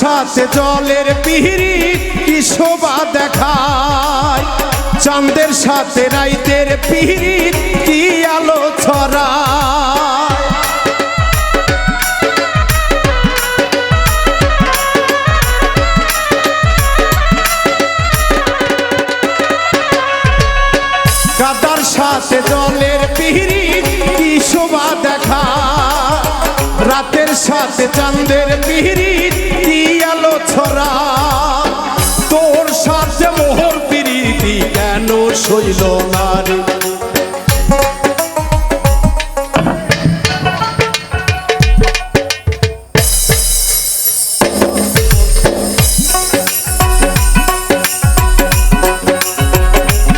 সাথে জলের পিহিরিত কি শোভা দেখায়, চাঁদের সাথে রাইতের পিহিরিত কি আলো ছড়ায়। কাদার সাথে জলের পিহিরিত কি শোভা দেখায়, রাতের সাথে চাঁদের পিহিরিত কি আলো ছড়ায়। তোর সাথে মোহর পিরিতি কেন সইল না রে,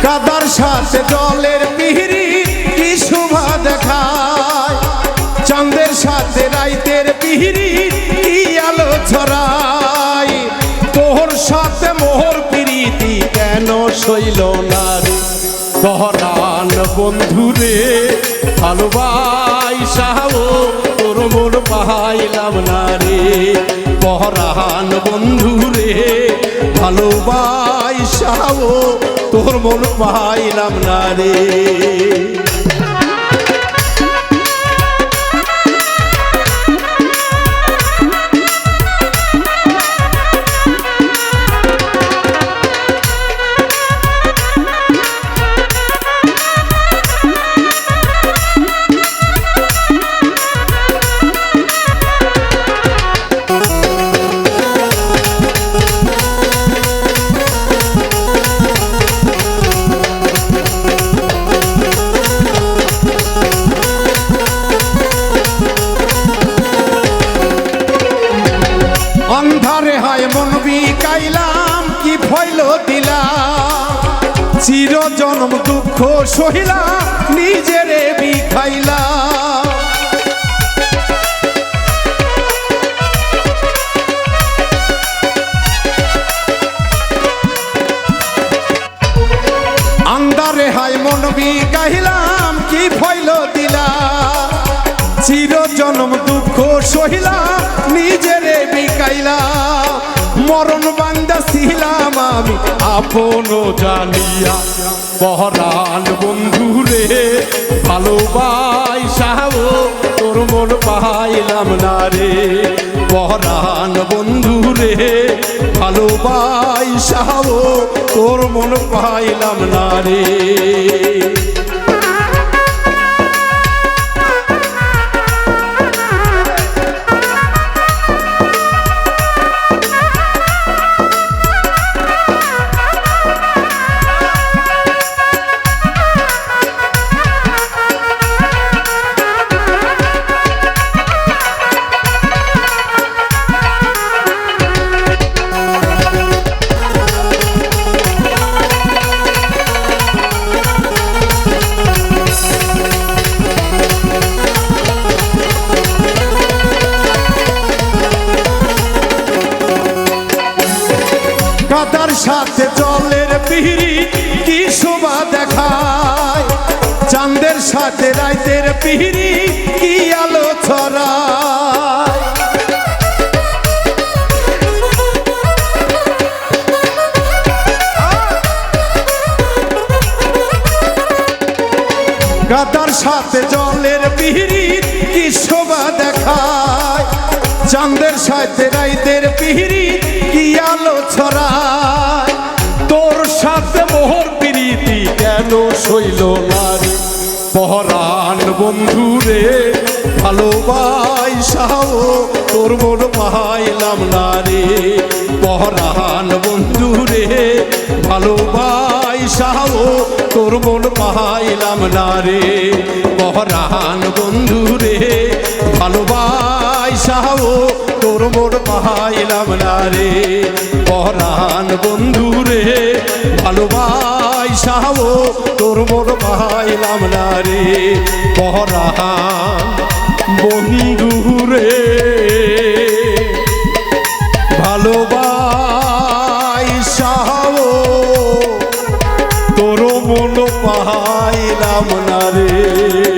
কাদার সাথে জলের পিহিরিত কি শোভা দেখায়, চাঁদের সাথে রাইতের পিহিরিত কি আলো ছড়ায়। তোর সাথে মোহর পিরিতি কেন সইল না রে, পহরান বন্ধুরে ভালোবাসাও তোর মন পাইলাম না রে, পহরান বন্ধুরে ভালোবাসাও তোর মন পাইলাম না রে। অন্ধারে হয় মন বিকাইলাম কি ফইল দিলাম, চির জন্ম দুঃখ সহিলাম নিজেরে বিখাইলাম। অন্ধারে হয় মন বিকাইলাম কি ফইল দিলাম, চির জন্ম দুঃখ সহিলাম নিজেরে বিকাইলাম। মরণ বান্দা ছিলাম আমি আপন জানিয়া, পহরান বন্ধুরে ভালোবাসাও তোর মন পাইলাম না রে, পহরান বন্ধুরে ভালোবাসাও তোর মন পাইলাম না রে। কাদার সাথে জলের পিহিরিত কি শোভা দেখায়, চাঁদের সাথে রাইতের পিহিরিত কি আলো ছড়ায়। কাদার সাথে জলের পিহিরিত কি শোভা দেখায়, চাঁদের সাথে রাইতের পিহিরিত কি আলো ছড়ায়। তোর সাথে মোহর পিরিতি কেন সইল না রে, পহরান বন্ধুরে ভালোবাসাও তোর মন পাইলাম না রে, পহরান বন্ধুরে ভালোবাসাও তোর মন পাইলাম না রে, পহরান বন্ধুরে ভালোবাসাও তোর মন পাইলাম না রে, পহরান বন্ধুরে ভালোবাসাও তোর মন পাইলাম না রে, পহরান বন্ধুরে ভালোবাসাও তোর মন পাইলাম না রে।